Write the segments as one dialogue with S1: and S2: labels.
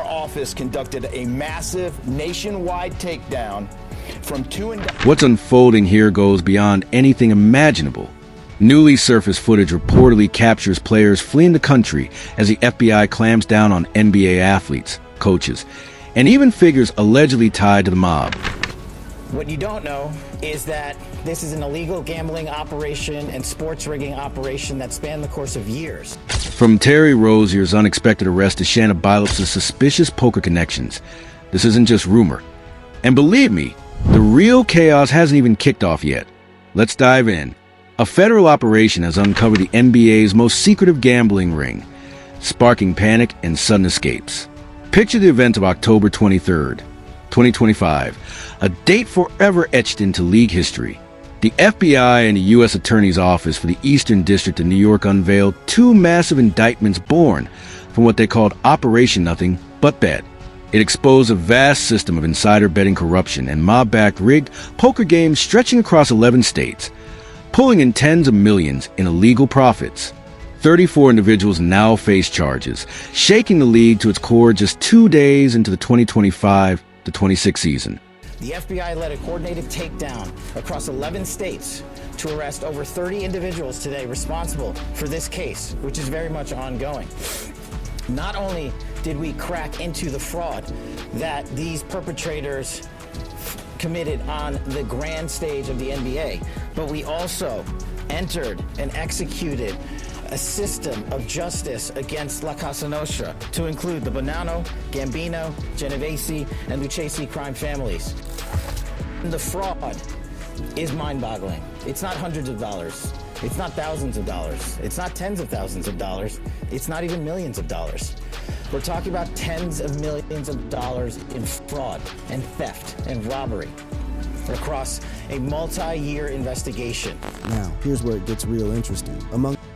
S1: office conducted a massive nationwide takedown from
S2: What's unfolding here goes beyond anything imaginable. Newly surfaced footage reportedly captures players fleeing the country as the FBI clamps down on NBA athletes, coaches, and even figures allegedly tied to the mob.
S3: What you don't know is that this is an illegal gambling operation and sports rigging operation that spanned the course of years.
S2: From Terry Rozier's unexpected arrest to Shanna Billups' suspicious poker connections, this isn't just rumor. And believe me, the real chaos hasn't even kicked off yet. Let's dive in. A federal operation has uncovered the NBA's most secretive gambling ring, sparking panic and sudden escapes. Picture the event of October 23rd, 2025, a date forever etched into league history. The FBI and the U.S. Attorney's Office for the Eastern District of New York unveiled two massive indictments born from what they called Operation Nothing But Bet. It exposed a vast system of insider betting corruption and mob-backed rigged poker games stretching across 11 states, pulling in tens of millions in illegal profits. 34 individuals now face charges, shaking the league to its core just 2 days into the 2025-26 season.
S3: The FBI led a coordinated takedown across 11 states to arrest over 30 individuals today responsible for this case, which is very much ongoing. Not only did we crack into the fraud that these perpetrators committed on the grand stage of the NBA, but we also entered and executed a system of justice against La Casa Nostra to include the Bonanno, Gambino, Genovese, and Lucchesi crime families. The fraud is mind-boggling. It's not hundreds of dollars. It's not thousands of dollars. It's not tens of thousands of dollars. It's not even millions of dollars. We're talking about tens of millions of dollars in fraud and theft and robbery across a multi-year investigation.
S4: Now, here's where it gets real interesting.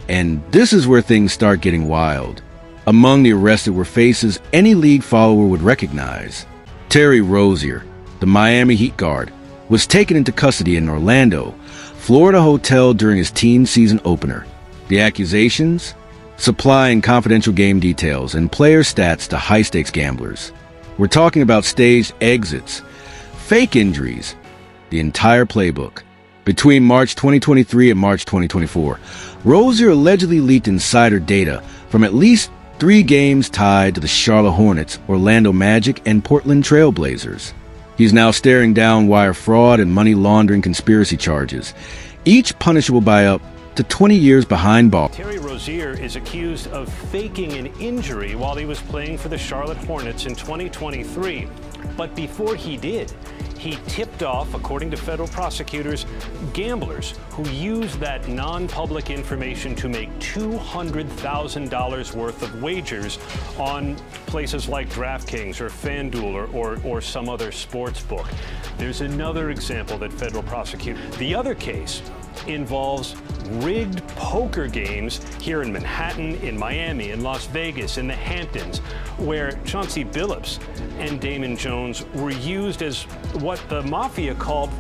S2: And this is where things start getting wild. Among the arrested were faces any league follower would recognize. Terry Rozier, the Miami Heat guard, was taken into custody in Orlando, Florida hotel during his teen season opener. The accusations? Supplying confidential game details and player stats to high-stakes gamblers. We're talking about staged exits, fake injuries, the entire playbook. Between March 2023 and March 2024, Rozier allegedly leaked insider data from at least 3 games tied to the Charlotte Hornets, Orlando Magic, and Portland Trail Blazers. He's now staring down wire fraud and money laundering conspiracy charges, each punishable by up to 20 years behind bars.
S5: Terry Rozier is accused of faking an injury while he was playing for the Charlotte Hornets in 2023. But before he did, he tipped off, according to federal prosecutors, gamblers who used that non-public information to make $200,000 worth of wagers on places like DraftKings or FanDuel or some other sports book. There's another example that federal prosecutors. The other case involves rigged poker games here in Manhattan, in Miami, in Las Vegas, in the Hamptons, where Chauncey Billups and Damon Jones were used as what the mafia called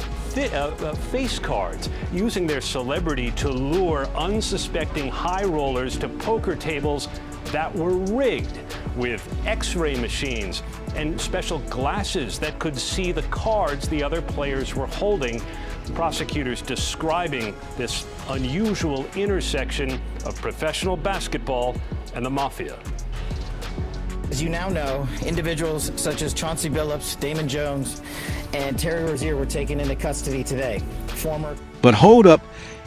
S5: face cards, using their celebrity to lure unsuspecting high rollers to poker tables that were rigged with X-ray machines and special glasses that could see the cards the other players were holding. Prosecutors describing this unusual intersection of professional basketball and the mafia.
S3: As you now know, individuals such as Chauncey Billups, Damon Jones, and Terry Rozier were taken into custody today.
S2: But hold up,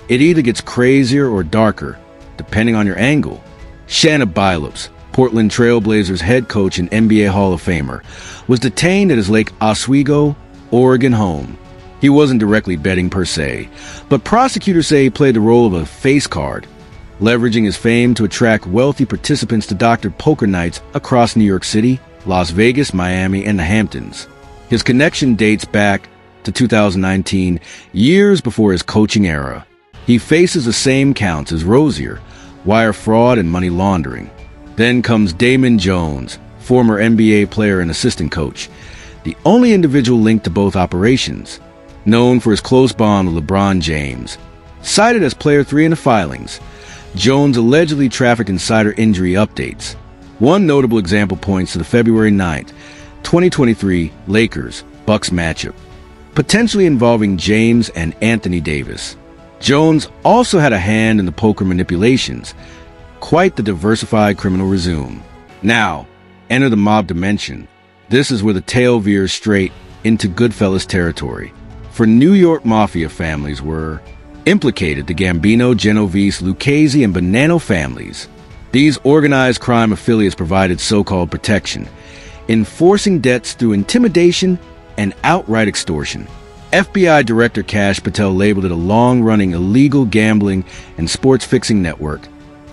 S2: it either gets crazier or darker, depending on your angle. Shanna Billups, Portland Trail Blazers head coach and NBA Hall of Famer, was detained at his Lake Oswego, Oregon home. He wasn't directly betting per se, but prosecutors say he played the role of a face card, leveraging his fame to attract wealthy participants to doctored poker nights across New York City, Las Vegas, Miami, and the Hamptons. His connection dates back to 2019, years before his coaching era. He faces the same counts as Rozier, wire fraud and money laundering. Then comes Damon Jones, former NBA player and assistant coach, the only individual linked to both operations. Known for his close bond with LeBron James. Cited as player 3 in the filings, Jones allegedly trafficked insider injury updates. One notable example points to the February 9th, 2023 Lakers-Bucks matchup, potentially involving James and Anthony Davis. Jones also had a hand in the poker manipulations. Quite the diversified criminal resume. Now, enter the mob dimension. This is where the tale veers straight into Goodfellas territory. For New York mafia families were implicated the Gambino, Genovese, Lucchese, and Bonanno families. These organized crime affiliates provided so-called protection, enforcing debts through intimidation and outright extortion. FBI Director Kash Patel labeled it a long-running illegal gambling and sports-fixing network.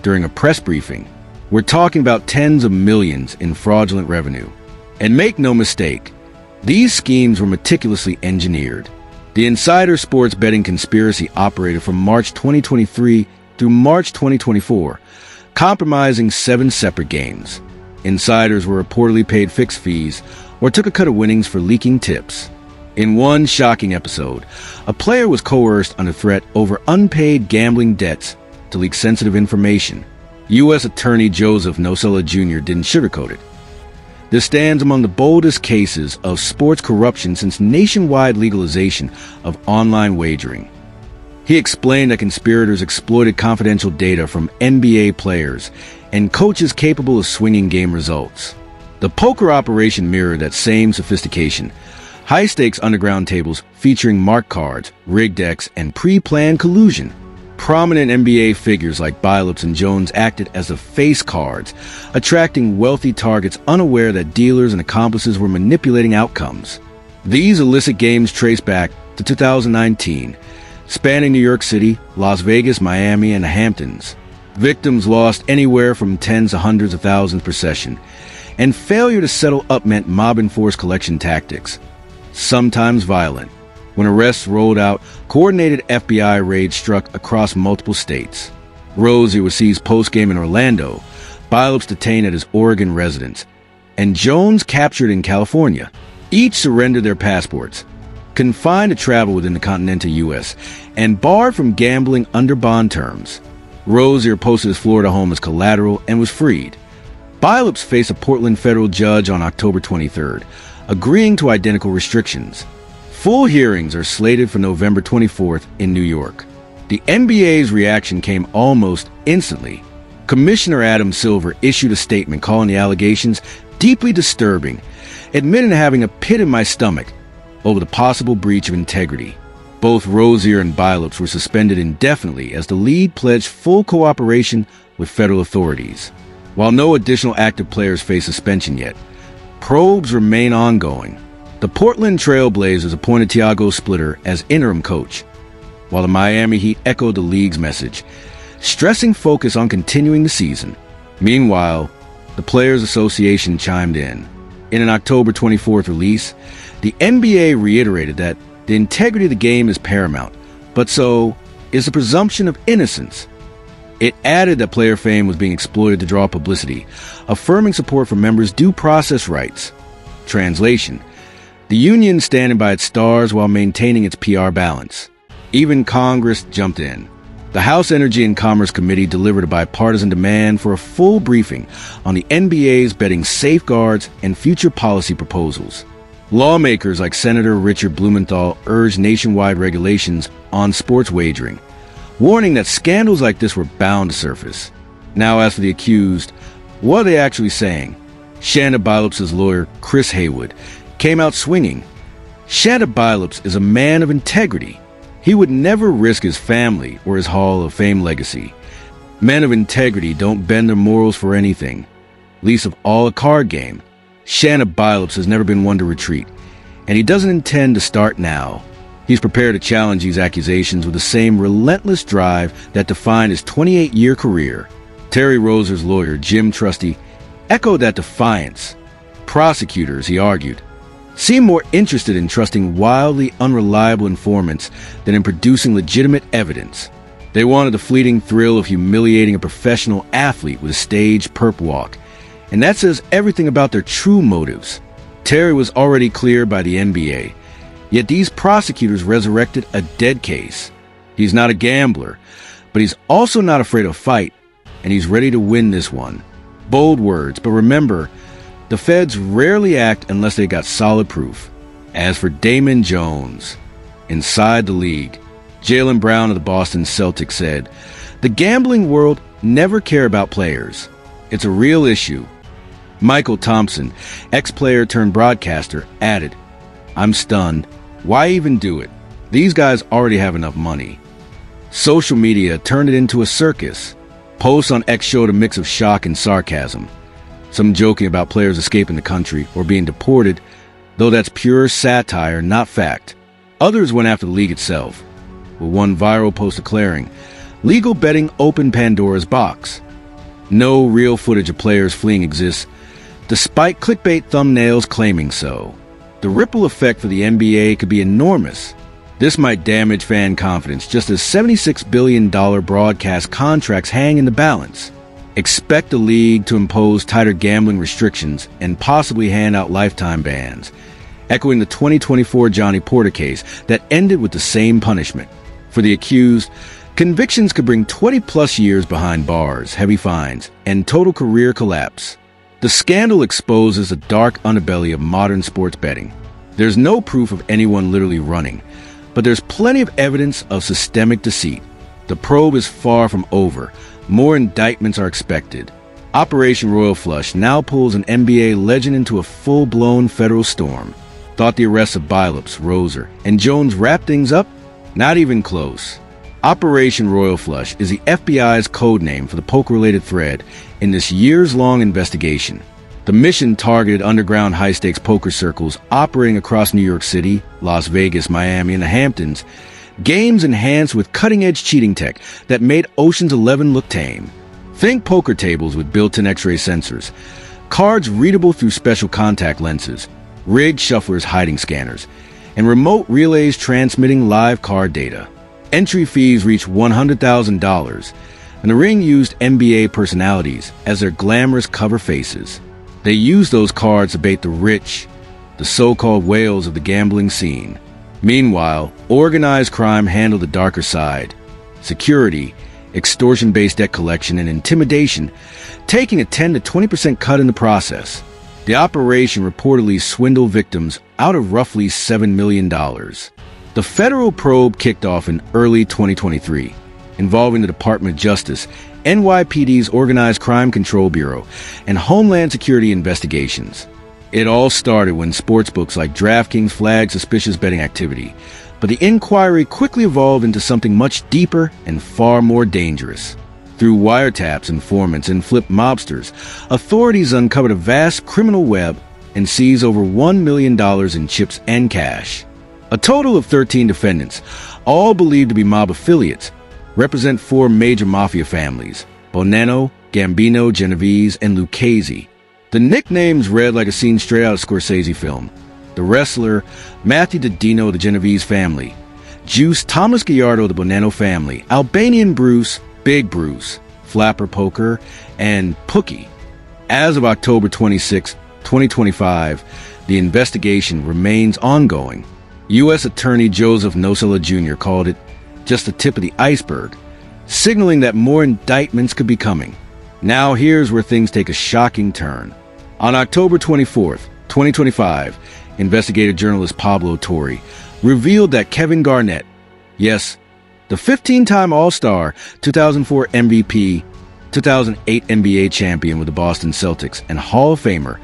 S2: During a press briefing, we're talking about tens of millions in fraudulent revenue. And make no mistake, these schemes were meticulously engineered. The insider sports betting conspiracy operated from March 2023 through March 2024, compromising 7 separate games. Insiders were reportedly paid fixed fees or took a cut of winnings for leaking tips. In one shocking episode, a player was coerced under threat over unpaid gambling debts to leak sensitive information. U.S. Attorney Joseph Nosella Jr. didn't sugarcoat it. This stands among the boldest cases of sports corruption since nationwide legalization of online wagering. He explained that conspirators exploited confidential data from NBA players and coaches capable of swinging game results. The poker operation mirrored that same sophistication. High-stakes underground tables featuring marked cards, rigged decks, and pre-planned collusion. Prominent NBA figures like Billups and Jones acted as the face cards, attracting wealthy targets unaware that dealers and accomplices were manipulating outcomes. These illicit games trace back to 2019, spanning New York City, Las Vegas, Miami, and the Hamptons. Victims lost anywhere from tens to hundreds of thousands per session, and failure to settle up meant mob-enforced collection tactics, sometimes violent. When arrests rolled out, coordinated FBI raids struck across multiple states. Rozier was seized post-game in Orlando, Billups detained at his Oregon residence, and Jones captured in California. Each surrendered their passports, confined to travel within the continental U.S., and barred from gambling under bond terms. Rozier posted his Florida home as collateral and was freed. Billups faced a Portland federal judge on October 23rd, agreeing to identical restrictions. Full hearings are slated for November 24th in New York. The NBA's reaction came almost instantly. Commissioner Adam Silver issued a statement calling the allegations deeply disturbing, admitting to having a pit in my stomach over the possible breach of integrity. Both Rozier and Billups were suspended indefinitely as the league pledged full cooperation with federal authorities. While no additional active players face suspension yet, probes remain ongoing. The Portland Trail Blazers appointed Tiago Splitter as interim coach, while the Miami Heat echoed the league's message, stressing focus on continuing the season. Meanwhile, the Players Association chimed in. In an October 24th release, the NBA reiterated that the integrity of the game is paramount, but so is the presumption of innocence. It added that player fame was being exploited to draw publicity, affirming support for members' due process rights. Translation: the union standing by its stars while maintaining its PR balance. Even Congress jumped in. The House Energy and Commerce Committee delivered a bipartisan demand for a full briefing on the NBA's betting safeguards and future policy proposals. Lawmakers like Senator Richard Blumenthal urged nationwide regulations on sports wagering, warning that scandals like this were bound to surface. Now, as for the accused, what are they actually saying? Shanna Billups' lawyer, Chris Haywood, came out swinging. Shanna Billups is a man of integrity. He would never risk his family or his Hall of Fame legacy. Men of integrity don't bend their morals for anything, least of all a card game. Shanna Billups has never been one to retreat, and he doesn't intend to start now. He's prepared to challenge these accusations with the same relentless drive that defined his 28-year career. Terry Rozier's lawyer, Jim Trusty, echoed that defiance. Prosecutors, he argued, seem more interested in trusting wildly unreliable informants than in producing legitimate evidence. They wanted the fleeting thrill of humiliating a professional athlete with a staged perp walk, and that says everything about their true motives. Terry was already cleared by the NBA, yet these prosecutors resurrected a dead case. He's not a gambler, but he's also not afraid of fight, and he's ready to win this one. Bold words, but remember, the feds rarely act unless they got solid proof. As for Damon Jones, inside the league, Jaylen Brown of the Boston Celtics said, "The gambling world never care about players. It's a real issue." Michael Thompson, ex-player turned broadcaster, added, "I'm stunned. Why even do it? These guys already have enough money." Social media turned it into a circus. Posts on X showed a mix of shock and sarcasm. Some joking about players escaping the country or being deported, though that's pure satire, not fact. Others went after the league itself, with one viral post declaring, "Legal betting opened Pandora's box." No real footage of players fleeing exists, despite clickbait thumbnails claiming so. The ripple effect for the NBA could be enormous. This might damage fan confidence, just as $76 billion broadcast contracts hang in the balance. Expect the league to impose tighter gambling restrictions and possibly hand out lifetime bans, echoing the 2024 Johnny Porter case that ended with the same punishment. For the accused, convictions could bring 20-plus years behind bars, heavy fines, and total career collapse. The scandal exposes the dark underbelly of modern sports betting. There's no proof of anyone literally running, but there's plenty of evidence of systemic deceit. The probe is far from over. More indictments are expected. Operation Royal Flush now pulls an NBA legend into a full-blown federal storm. Thought the arrests of Billups, Roser, and Jones wrapped things up? Not even close. Operation Royal Flush is the FBI's code name for the poker-related thread in this years-long investigation. The mission targeted underground high-stakes poker circles operating across New York City, Las Vegas, Miami, and the Hamptons, games enhanced with cutting-edge cheating tech that made Ocean's 11 look tame. Think poker tables with built-in X-ray sensors, cards readable through special contact lenses, rigged shufflers hiding scanners, and remote relays transmitting live card data. Entry fees reached $100,000, and the ring used NBA personalities as their glamorous cover faces. They used those cards to bait the rich, the so-called whales of the gambling scene. Meanwhile, organized crime handled the darker side: security, extortion-based debt collection, and intimidation, taking a 10 to 20% cut in the process. The operation reportedly swindled victims out of roughly $7 million. The federal probe kicked off in early 2023, involving the Department of Justice, NYPD's Organized Crime Control Bureau, and Homeland Security investigations. It all started when sportsbooks like DraftKings flagged suspicious betting activity, but the inquiry quickly evolved into something much deeper and far more dangerous. Through wiretaps, informants, and flipped mobsters, authorities uncovered a vast criminal web and seized over $1 million in chips and cash. A total of 13 defendants, all believed to be mob affiliates, represent 4 major mafia families: Bonanno, Gambino, Genovese, and Lucchese. The nicknames read like a scene straight out of a Scorsese film. The wrestler, Matthew Didino of the Genovese family; Juice Thomas Gallardo of the Bonanno family; Albanian Bruce, Big Bruce, Flapper Poker, and Pookie. As of October 26, 2025, the investigation remains ongoing. U.S. Attorney Joseph Nosella Jr. called it just the tip of the iceberg, signaling that more indictments could be coming. Now here's where things take a shocking turn. On October 24th, 2025, investigative journalist Pablo Torre revealed that Kevin Garnett, yes, the 15-time All-Star, 2004 MVP, 2008 NBA champion with the Boston Celtics, and Hall of Famer,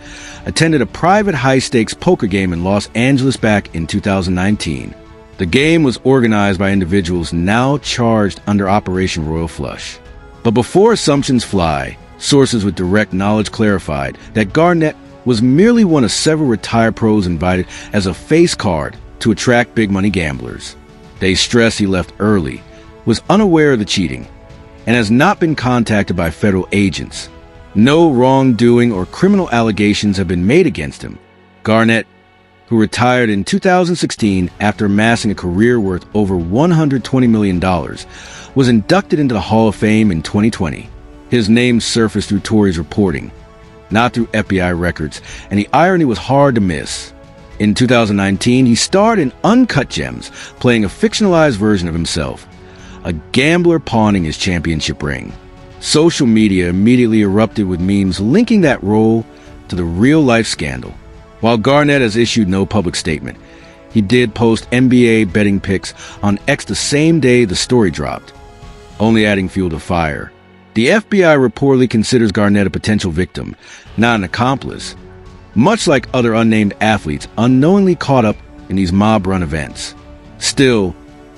S2: attended a private high-stakes poker game in Los Angeles back in 2019. The game was organized by individuals now charged under Operation Royal Flush. But before assumptions fly, sources with direct knowledge clarified that Garnett was merely one of several retired pros invited as a face card to attract big-money gamblers. They stress he left early, was unaware of the cheating, and has not been contacted by federal agents. No wrongdoing or criminal allegations have been made against him. Garnett, who retired in 2016 after amassing a career worth over $120 million, was inducted into the Hall of Fame in 2020. His name surfaced through Torre's reporting, not through FBI records, and the irony was hard to miss. In 2019, he starred in Uncut Gems, playing a fictionalized version of himself, a gambler pawning his championship ring. Social media immediately erupted with memes linking that role to the real-life scandal. While Garnett has issued no public statement, he did post NBA betting pics on X the same day the story dropped, only adding fuel to fire. The FBI reportedly considers Garnett a potential victim, not an accomplice, much like other unnamed athletes unknowingly caught up in these mob-run events. Still,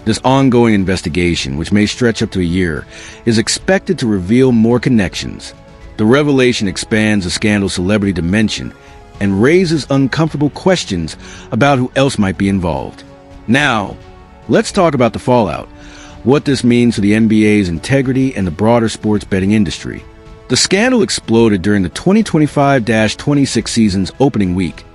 S2: this ongoing investigation, which may stretch up to a year, is expected to reveal more connections. The revelation expands the scandal's celebrity dimension and raises uncomfortable questions about who else might be involved. Now, let's talk about the fallout, what this means for the NBA's integrity and the broader sports betting industry. The scandal exploded during the 2025-26 season's opening week,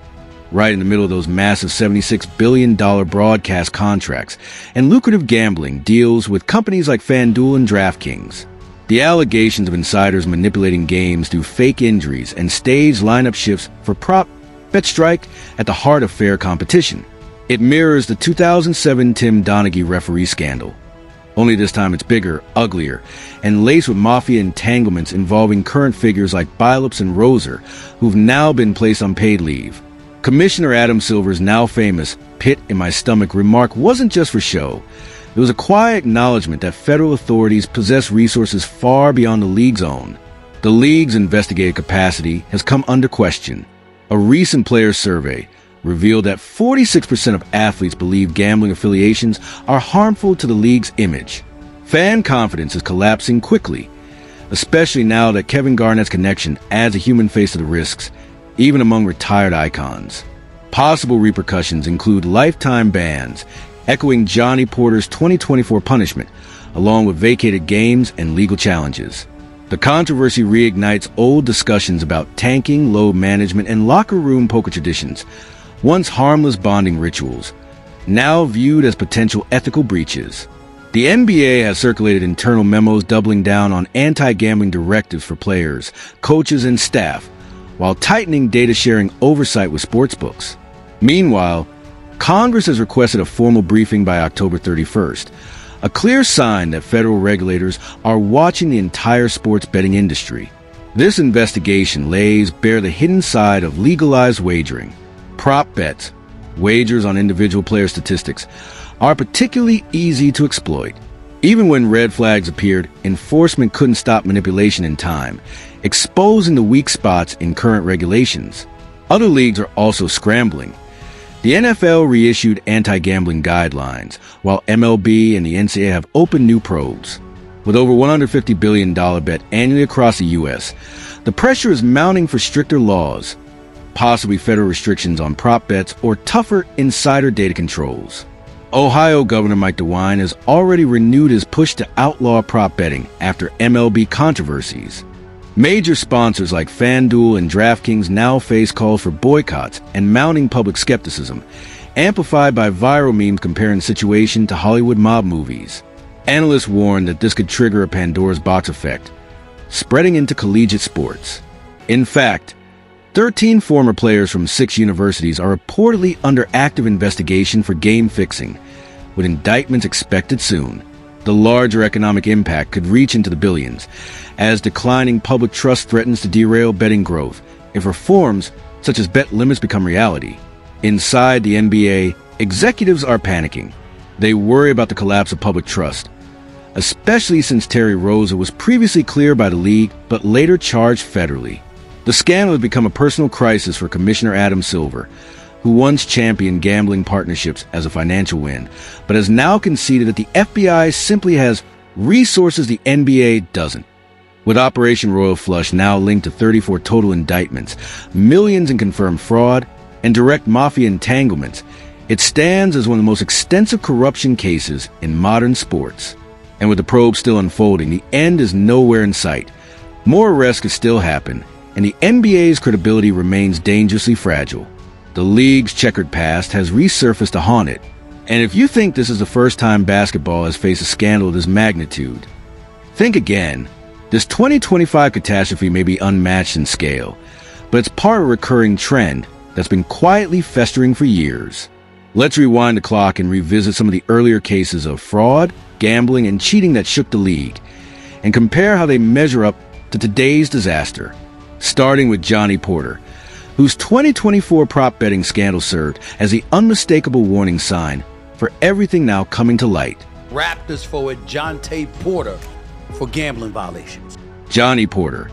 S2: right in the middle of those massive $76 billion broadcast contracts and lucrative gambling deals with companies like FanDuel and DraftKings. The allegations of insiders manipulating games through fake injuries and staged lineup shifts for prop bet strike at the heart of fair competition. It mirrors the 2007 Tim Donaghy referee scandal. Only this time it's bigger, uglier, and laced with mafia entanglements involving current figures like Billups and Roser, who've now been placed on paid leave. Commissioner Adam Silver's now famous "pit in my stomach" remark wasn't just for show. It was a quiet acknowledgement that federal authorities possess resources far beyond the league's own. The league's investigative capacity has come under question. A recent player survey revealed that 46% of athletes believe gambling affiliations are harmful to the league's image. Fan confidence is collapsing quickly, especially now that Kevin Garnett's connection adds a human face to the risks, even among retired icons. Possible repercussions include lifetime bans, echoing Johnny Porter's 2024 punishment, along with vacated games and legal challenges. The controversy reignites old discussions about tanking, load management, and locker room poker traditions, once harmless bonding rituals, now viewed as potential ethical breaches. The NBA has circulated internal memos doubling down on anti-gambling directives for players, coaches, and staff, while tightening data-sharing oversight with sportsbooks. Meanwhile, Congress has requested a formal briefing by October 31st, a clear sign that federal regulators are watching the entire sports betting industry. This investigation lays bare the hidden side of legalized wagering. Prop bets, wagers on individual player statistics, are particularly easy to exploit. Even when red flags appeared, enforcement couldn't stop manipulation in time, exposing the weak spots in current regulations. Other leagues are also scrambling. The NFL reissued anti-gambling guidelines, while MLB and the NCAA have opened new probes. With over $150 billion bet annually across the U.S., the pressure is mounting for stricter laws, possibly federal restrictions on prop bets or tougher insider data controls. Ohio Governor Mike DeWine has already renewed his push to outlaw prop betting after MLB controversies. Major sponsors like FanDuel and DraftKings now face calls for boycotts and mounting public skepticism, amplified by viral memes comparing the situation to Hollywood mob movies. Analysts warn that this could trigger a Pandora's box effect, spreading into collegiate sports. In fact, 13 former players from 6 universities are reportedly under active investigation for game fixing, with indictments expected soon. The larger economic impact could reach into the billions, as declining public trust threatens to derail betting growth if reforms such as bet limits become reality. Inside the NBA, executives are panicking. They worry about the collapse of public trust, especially since Terry Rozier was previously cleared by the league but later charged federally. The scandal has become a personal crisis for Commissioner Adam Silver, who once championed gambling partnerships as a financial win, but has now conceded that the FBI simply has resources the NBA doesn't. With Operation Royal Flush now linked to 34 total indictments, millions in confirmed fraud, and direct mafia entanglements, it stands as one of the most extensive corruption cases in modern sports. And with the probe still unfolding, the end is nowhere in sight. More arrests could still happen, and the NBA's credibility remains dangerously fragile. The league's checkered past has resurfaced to haunt it. And if you think this is the first time basketball has faced a scandal of this magnitude, think again. This 2025 catastrophe may be unmatched in scale, but it's part of a recurring trend that's been quietly festering for years. Let's rewind the clock and revisit some of the earlier cases of fraud, gambling, and cheating that shook the league. and compare how they measure up to today's disaster. Starting with Johnny Porter, whose 2024 prop betting scandal served as the unmistakable warning sign for everything now coming to light.
S6: Raptors forward Jonte Porter for gambling violations.
S2: Johnny Porter,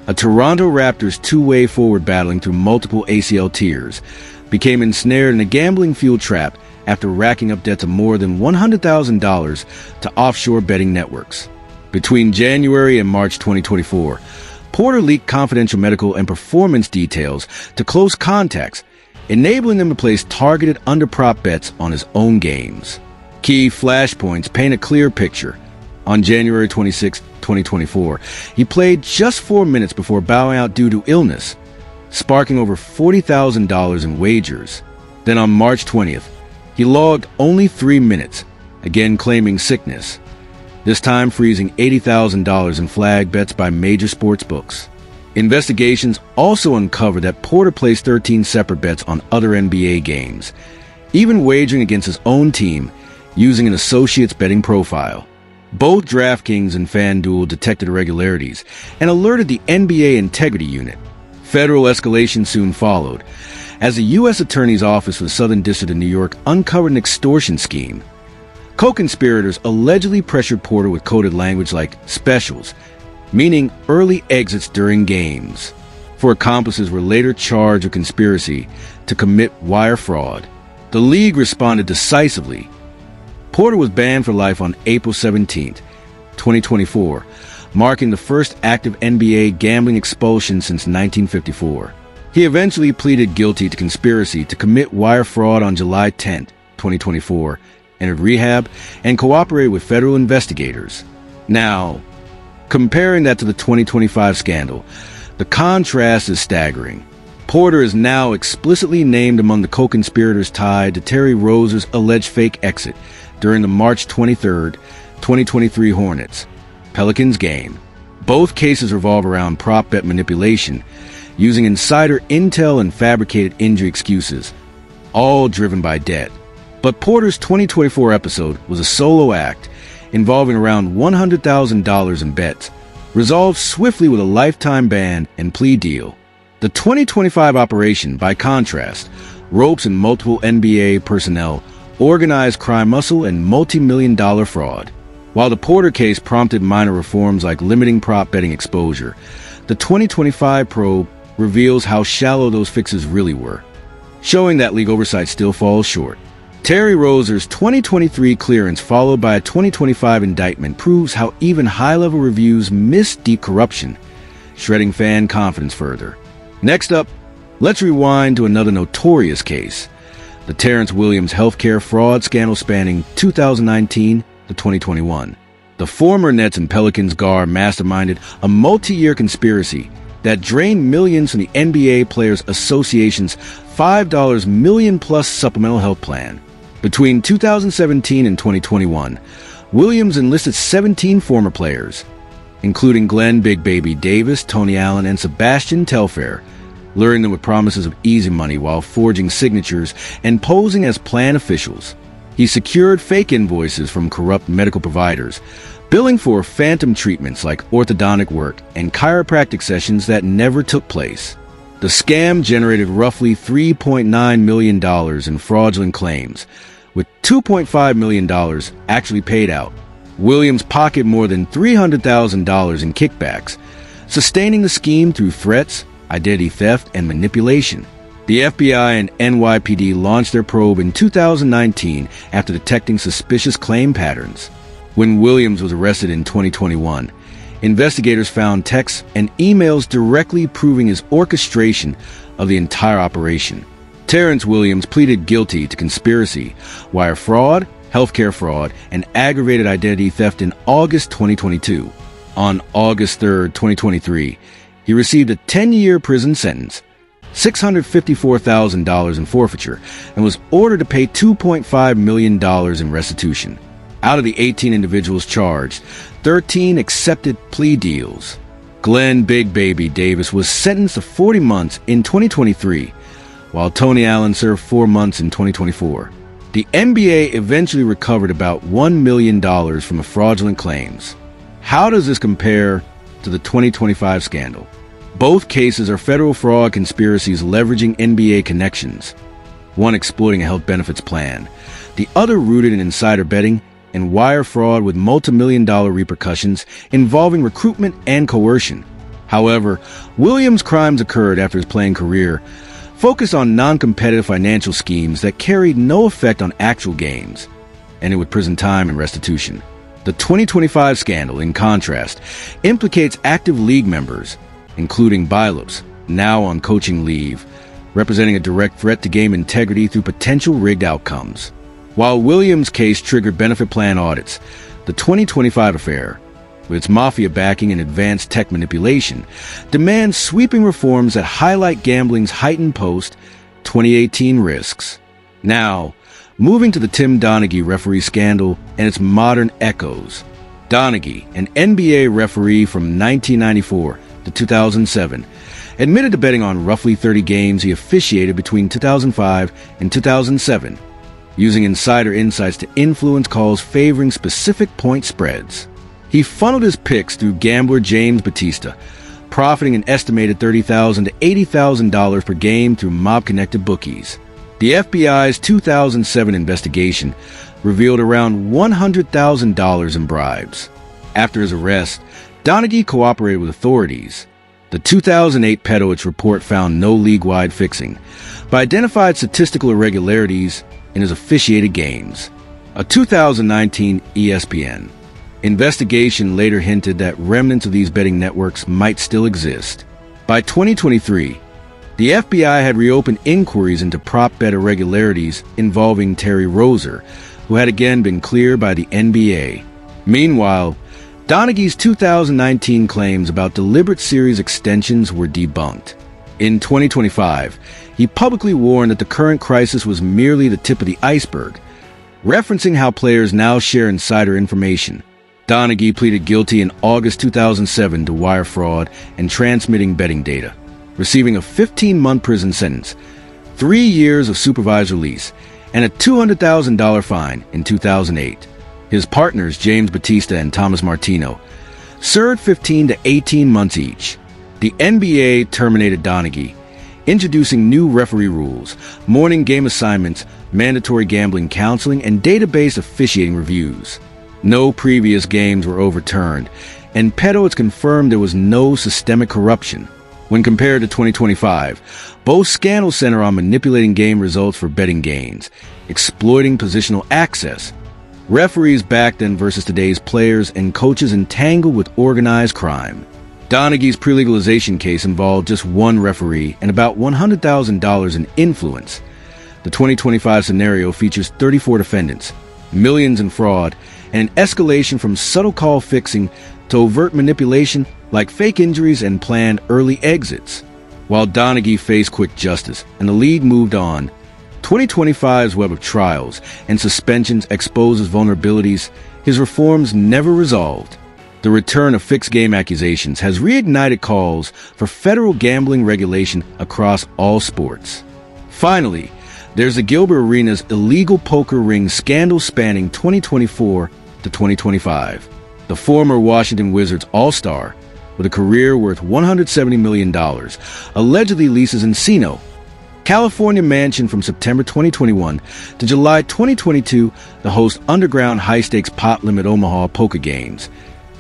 S2: a Toronto Raptors two-way forward battling through multiple ACL tears, became ensnared in a gambling-fueled trap after racking up debts of more than $100,000 to offshore betting networks. Between January and March 2024, Porter leaked confidential medical and performance details to close contacts, enabling them to place targeted under-prop bets on his own games. Key flashpoints paint a clear picture. On January 26, 2024, he played just 4 minutes before bowing out due to illness, sparking over $40,000 in wagers. Then on March 20th, he logged only 3 minutes, again claiming sickness, this time freezing $80,000 in flag bets by major sports books. Investigations also uncovered that Porter placed 13 separate bets on other NBA games, even wagering against his own team using an associate's betting profile. Both DraftKings and FanDuel detected irregularities and alerted the NBA Integrity Unit. Federal escalation soon followed, as the U.S. Attorney's Office for the Southern District of New York uncovered an extortion scheme. Co-conspirators allegedly pressured Porter with coded language like specials, meaning early exits during games. Four accomplices were later charged with conspiracy to commit wire fraud. The league responded decisively. Porter was banned for life on April 17, 2024, marking the first active NBA gambling expulsion since 1954. He eventually pleaded guilty to conspiracy to commit wire fraud on July 10, 2024, entered rehab, and cooperated with federal investigators. Now, comparing that to the 2025 scandal, the contrast is staggering. Porter is now explicitly named among the co-conspirators tied to Terry Rozier's alleged fake exit during the March 23, 2023 Hornets Pelicans game. Both cases revolve around prop bet manipulation, using insider intel and fabricated injury excuses, all driven by debt. But Porter's 2024 episode was a solo act involving around $100,000 in bets, resolved swiftly with a lifetime ban and plea deal. The 2025 operation, by contrast, ropes in multiple NBA personnel, organized crime muscle, and multi-million-dollar fraud. While the Porter case prompted minor reforms like limiting prop betting exposure, the 2025 probe reveals how shallow those fixes really were, showing that league oversight still falls short. Terry Rozier's 2023 clearance followed by a 2025 indictment proves how even high-level reviews miss deep corruption, shredding fan confidence further. Next up, let's rewind to another notorious case, the Terrence Williams healthcare fraud scandal spanning 2019 to 2021. The former Nets and Pelicans guard masterminded a multi-year conspiracy that drained millions from the NBA Players Association's $5 million-plus supplemental health plan. Between 2017 and 2021, Williams enlisted 17 former players, including Glenn Big Baby Davis, Tony Allen, and Sebastian Telfair, luring them with promises of easy money while forging signatures and posing as plan officials. He secured fake invoices from corrupt medical providers, billing for phantom treatments like orthodontic work and chiropractic sessions that never took place. The scam generated roughly $3.9 million in fraudulent claims, with $2.5 million actually paid out. Williams pocketed more than $300,000 in kickbacks, sustaining the scheme through threats, identity theft, and manipulation. The FBI and NYPD launched their probe in 2019 after detecting suspicious claim patterns. When Williams was arrested in 2021, investigators found texts and emails directly proving his orchestration of the entire operation. Terrence Williams pleaded guilty to conspiracy, wire fraud, healthcare fraud, and aggravated identity theft in August 2022. On August 3, 2023, he received a 10-year prison sentence, $654,000 in forfeiture, and was ordered to pay $2.5 million in restitution. Out of the 18 individuals charged, 13 accepted plea deals. Glenn Big Baby Davis was sentenced to 40 months in 2023, while Tony Allen served 4 months in 2024. The NBA eventually recovered about $1 million from the fraudulent claims. How does this compare to the 2025 scandal? Both cases are federal fraud conspiracies leveraging NBA connections, one exploiting a health benefits plan, the other rooted in insider betting and wire fraud with multi-million-dollar repercussions involving recruitment and coercion. However, Williams' crimes occurred after his playing career, focused on non-competitive financial schemes that carried no effect on actual games, ending with prison time and restitution. The 2025 scandal, in contrast, implicates active league members, including Billups, now on coaching leave, representing a direct threat to game integrity through potential rigged outcomes. While Williams' case triggered benefit plan audits, the 2025 affair, with its mafia backing and advanced tech manipulation, demands sweeping reforms that highlight gambling's heightened post-2018 risks. Now, moving to the Tim Donaghy referee scandal and its modern echoes. Donaghy, an NBA referee from 1994 to 2007, admitted to betting on roughly 30 games he officiated between 2005 and 2007, using insider insights to influence calls favoring specific point spreads. He funneled his picks through gambler James Batista, profiting an estimated $30,000 to $80,000 per game through mob-connected bookies. The FBI's 2007 investigation revealed around $100,000 in bribes. After his arrest, Donaghy cooperated with authorities. The 2008 Petowitz report found no league-wide fixing, but identified statistical irregularities in his officiated games. A 2019 ESPN investigation later hinted that remnants of these betting networks might still exist. By 2023, the FBI had reopened inquiries into prop bet irregularities involving Terry Rozier, who had again been cleared by the NBA. Meanwhile, Donaghy's 2019 claims about deliberate series extensions were debunked. In 2025, he publicly warned that the current crisis was merely the tip of the iceberg, referencing how players now share insider information. Donaghy pleaded guilty in August 2007 to wire fraud and transmitting betting data, receiving a 15-month prison sentence, 3 years of supervised release, and a $200,000 fine in 2008. His partners, James Batista and Thomas Martino, served 15 to 18 months each. The NBA terminated Donaghy, introducing new referee rules, morning game assignments, mandatory gambling counseling, and database officiating reviews. No previous games were overturned, and Petowitz confirmed there was no systemic corruption. When compared to 2025, both scandals center on manipulating game results for betting gains, exploiting positional access. Referees back then versus today's players and coaches entangled with organized crime. Donaghy's pre-legalization case involved just one referee and about $100,000 in influence. The 2025 scenario features 34 defendants, millions in fraud, and an escalation from subtle call fixing to overt manipulation like fake injuries and planned early exits. While Donaghy faced quick justice and the league moved on, 2025's web of trials and suspensions exposes vulnerabilities his reforms never resolved. The return of fixed game accusations has reignited calls for federal gambling regulation across all sports. Finally, there's the Gilbert Arenas illegal poker ring scandal spanning 2024 to 2025. The former Washington Wizards All-Star, with a career worth $170 million, allegedly leases Encino, California mansion from September 2021 to July 2022 to host underground high-stakes pot limit Omaha poker games,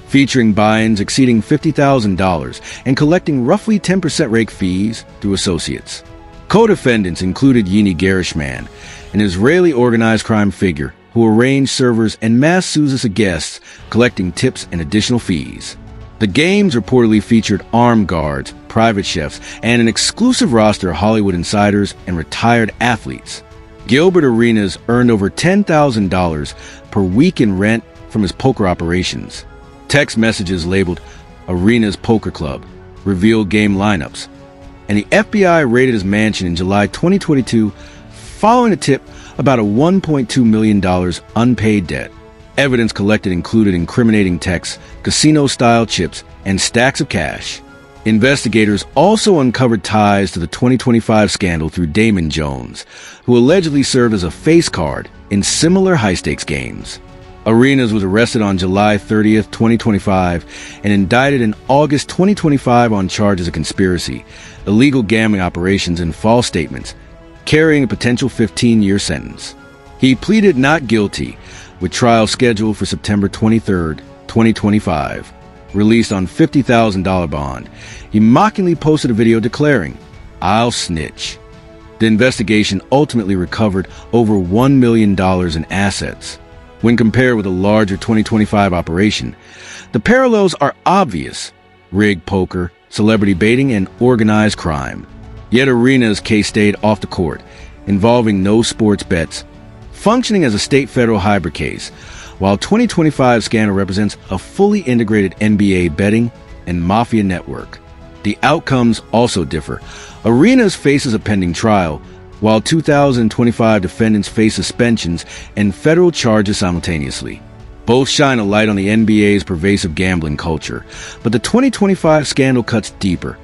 S2: featuring buy-ins exceeding $50,000 and collecting roughly 10% rake fees through associates. Co-defendants included Yini Gerishman, an Israeli organized crime figure who arranged servers and mass Sousa guests, collecting tips and additional fees. The games reportedly featured armed guards, private chefs, and an exclusive roster of Hollywood insiders and retired athletes. Gilbert Arenas earned over $10,000 per week in rent from his poker operations. Text messages labeled Arenas Poker Club revealed game lineups, and the FBI raided his mansion in July 2022 following a tip about a $1.2 million unpaid debt. Evidence collected included incriminating texts, casino-style chips, and stacks of cash. Investigators also uncovered ties to the 2025 scandal through Damon Jones, who allegedly served as a face card in similar high-stakes games. Arenas was arrested on July 30th, 2025, and indicted in August 2025 on charges of conspiracy, illegal gambling operations, and false statements, carrying a potential 15-year sentence. He pleaded not guilty, with trial scheduled for September 23rd, 2025. Released on $50,000 bond, he mockingly posted a video declaring, "I'll snitch." The investigation ultimately recovered over $1 million in assets. When compared with a larger 2025 operation, the parallels are obvious: rigged poker, celebrity baiting, and organized crime. Yet Arenas' case stayed off the court, involving no sports bets, functioning as a state-federal hybrid case, while 2025 scandal represents a fully integrated NBA betting and mafia network. The outcomes also differ. Arenas faces a pending trial, while 2025 defendants face suspensions and federal charges simultaneously. Both shine a light on the NBA's pervasive gambling culture, but the 2025 scandal cuts deeper,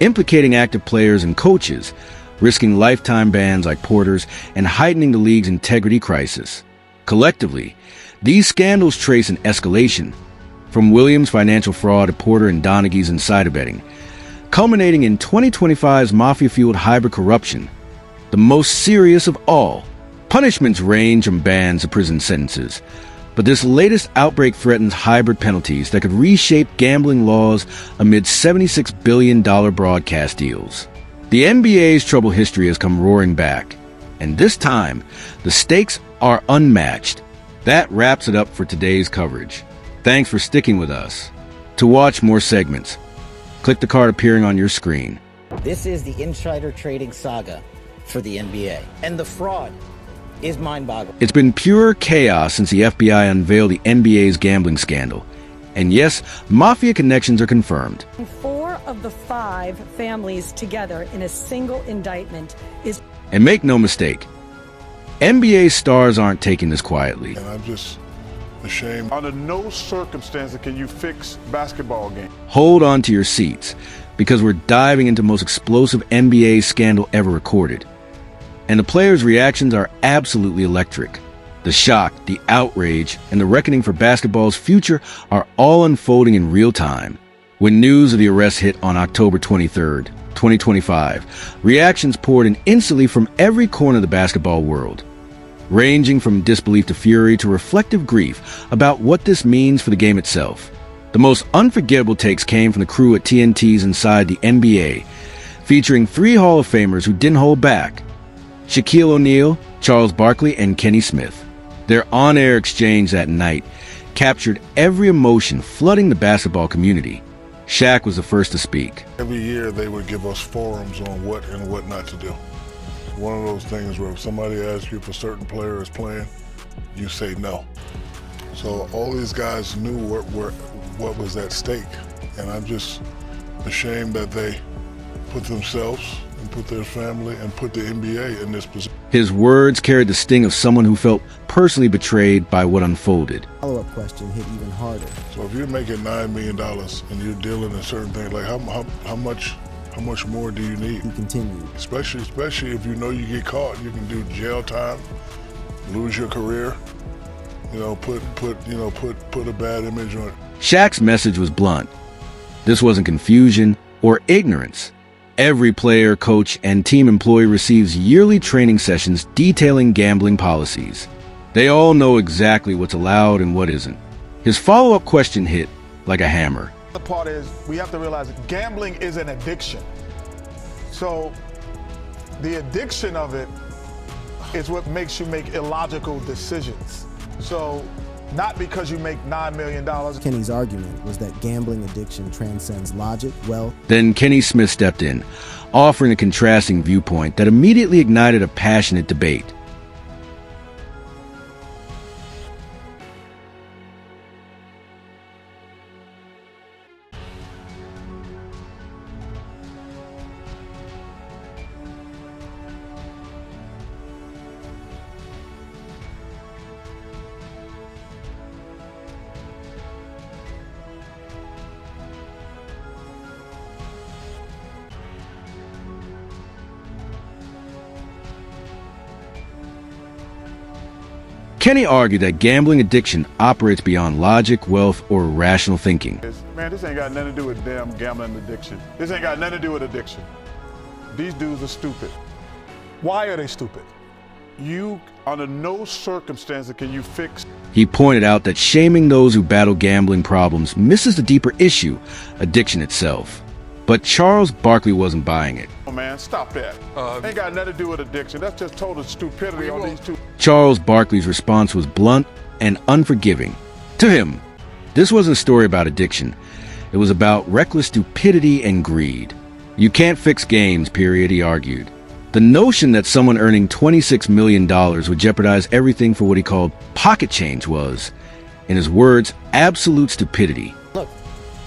S2: implicating active players and coaches, risking lifetime bans like Porter's and heightening the league's integrity crisis. Collectively, these scandals trace an escalation, from Williams' financial fraud to Porter and Donaghy's insider betting, culminating in 2025's mafia-fueled hybrid corruption. The most serious of all, punishments range from bans to prison sentences, but this latest outbreak threatens hybrid penalties that could reshape gambling laws amid $76 billion broadcast deals. The NBA's troubled history has come roaring back, and this time, the stakes are unmatched. That wraps it up for today's coverage. Thanks for sticking with us. To watch more segments, click the card appearing on your screen.
S3: This is the insider trading saga for the NBA. And the fraud is mind-boggling.
S2: It's been pure chaos since the FBI unveiled the NBA's gambling scandal. And yes, mafia connections are confirmed.
S7: 4 of the 5 families together in a single indictment is...
S2: And make no mistake, NBA stars aren't taking this quietly.
S8: And I'm just ashamed. Under no circumstances can you fix basketball game.
S2: Hold on to your seats, because we're diving into the most explosive NBA scandal ever recorded. And the players' reactions are absolutely electric. The shock, the outrage, and the reckoning for basketball's future are all unfolding in real time. When news of the arrest hit on October 23rd, 2025, reactions poured in instantly from every corner of the basketball world, ranging from disbelief to fury to reflective grief about what this means for the game itself. The most unforgettable takes came from the crew at TNT's Inside the NBA, featuring 3 Hall of Famers who didn't hold back: Shaquille O'Neal, Charles Barkley, and Kenny Smith. Their on-air exchange that night captured every emotion flooding the basketball community. Shaq was the first to speak.
S8: Every year they would give us forums on what and what not to do. One of those things where if somebody asks you if a certain player is playing, you say no. So all these guys knew what was at stake, and I'm just ashamed that they put themselves and put their family and put the NBA in this position.
S2: His words carried the sting of someone who felt personally betrayed by what unfolded.
S4: Follow-up question hit even harder.
S8: So if you're making $9 million and you're dealing in certain things, like how much more do you need?
S4: He continued.
S8: Especially if you know you get caught, you can do jail time, lose your career, put a bad image on it.
S2: Shaq's message was blunt. This wasn't confusion or ignorance. Every player, coach, and team employee receives yearly training sessions detailing gambling policies. They all know exactly what's allowed and what isn't. His follow-up question hit like a hammer.
S9: The part is we have to realize that gambling is an addiction. So the addiction of it is what makes you make illogical decisions. So not because you make $9 million.
S4: Kenny's argument was that gambling addiction transcends logic, wealth.
S2: Then Kenny Smith stepped in, offering a contrasting viewpoint that immediately ignited a passionate debate. Kenny argued that gambling addiction operates beyond logic, wealth, or rational thinking.
S9: Man, this ain't got nothing to do with damn gambling addiction. This ain't got nothing to do with addiction. These dudes are stupid. Why are they stupid? Under no circumstances can you fix.
S2: He pointed out that shaming those who battle gambling problems misses the deeper issue, addiction itself. But Charles Barkley wasn't buying it.
S9: Oh man, stop that. Ain't got nothing to do with addiction. That's just total stupidity on these two.
S2: Charles Barkley's response was blunt and unforgiving. To him, this wasn't a story about addiction. It was about reckless stupidity and greed. You can't fix games, period, he argued. The notion that someone earning $26 million would jeopardize everything for what he called pocket change was, in his words, absolute stupidity.
S3: Look,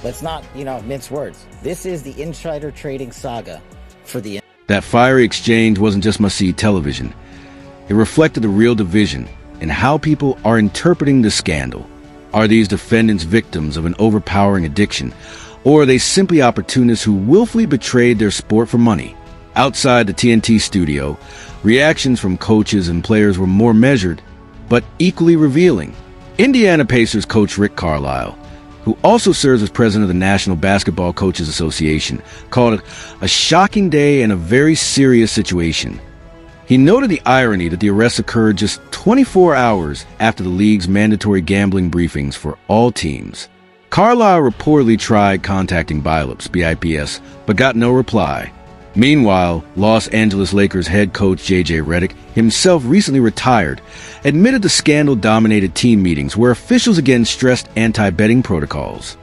S3: let's not, mince words. This is the insider trading saga for the...
S2: That fiery exchange wasn't just must-see television. It reflected the real division in how people are interpreting the scandal. Are these defendants victims of an overpowering addiction, or are they simply opportunists who willfully betrayed their sport for money? Outside the TNT studio, reactions from coaches and players were more measured, but equally revealing. Indiana Pacers coach Rick Carlisle, who also serves as president of the National Basketball Coaches Association, called it a shocking day and a very serious situation. He noted the irony that the arrests occurred just 24 hours after the league's mandatory gambling briefings for all teams. Carlisle reportedly tried contacting BILUPS, but got no reply. Meanwhile, Los Angeles Lakers head coach J.J. Redick, himself recently retired, admitted the scandal-dominated team meetings where officials again stressed anti-betting protocols.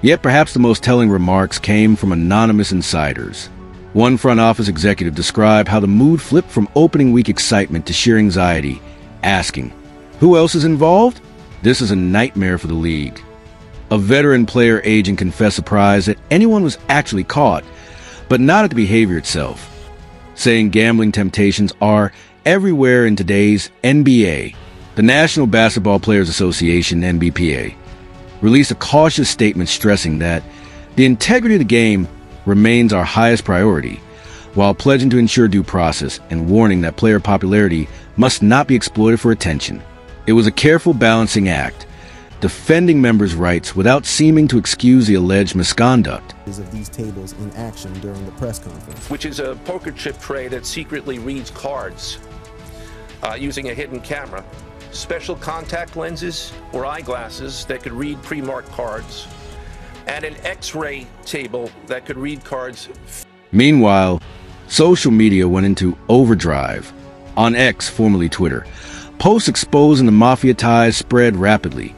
S2: Yet perhaps the most telling remarks came from anonymous insiders. One front office executive described how the mood flipped from opening week excitement to sheer anxiety, asking, "Who else is involved? This is a nightmare for the league." A veteran player agent confessed surprise that anyone was actually caught, but not at the behavior itself, saying gambling temptations are everywhere in today's NBA. The National Basketball Players Association, NBPA, released a cautious statement stressing that the integrity of the game remains our highest priority, while pledging to ensure due process and warning that player popularity must not be exploited for attention. It was a careful balancing act, defending members' rights without seeming to excuse the alleged misconduct.
S4: Of these tables in action during the press conference,
S10: which is a poker chip tray that secretly reads cards using a hidden camera, special contact lenses or eyeglasses that could read pre-marked cards, and an X-ray table that could read cards.
S2: Meanwhile, social media went into overdrive. On X, formerly Twitter, posts exposing the mafia ties spread rapidly,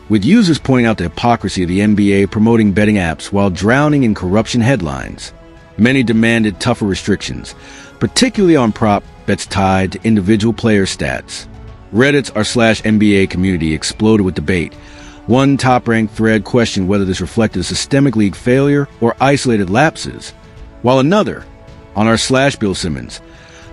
S2: with users pointing out the hypocrisy of the NBA promoting betting apps while drowning in corruption headlines. Many demanded tougher restrictions, particularly on prop bets tied to individual player stats. Reddit's r/NBA community exploded with debate. One top-ranked thread questioned whether this reflected a systemic league failure or isolated lapses, while another, on r/Bill Simmons,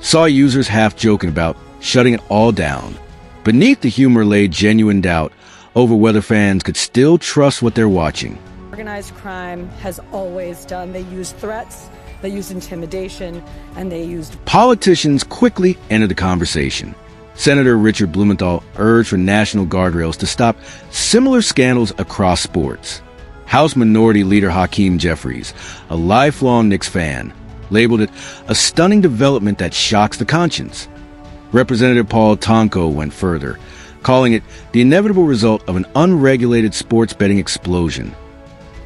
S2: saw users half-joking about shutting it all down. Beneath the humor lay genuine doubt over whether fans could still trust what they're watching.
S7: Organized crime has always done. They used threats, they used intimidation, and they used...
S2: Politicians quickly entered the conversation. Senator Richard Blumenthal urged for national guardrails to stop similar scandals across sports. House Minority Leader Hakeem Jeffries, a lifelong Knicks fan, labeled it a stunning development that shocks the conscience. Representative Paul Tonko went further, calling it the inevitable result of an unregulated sports betting explosion.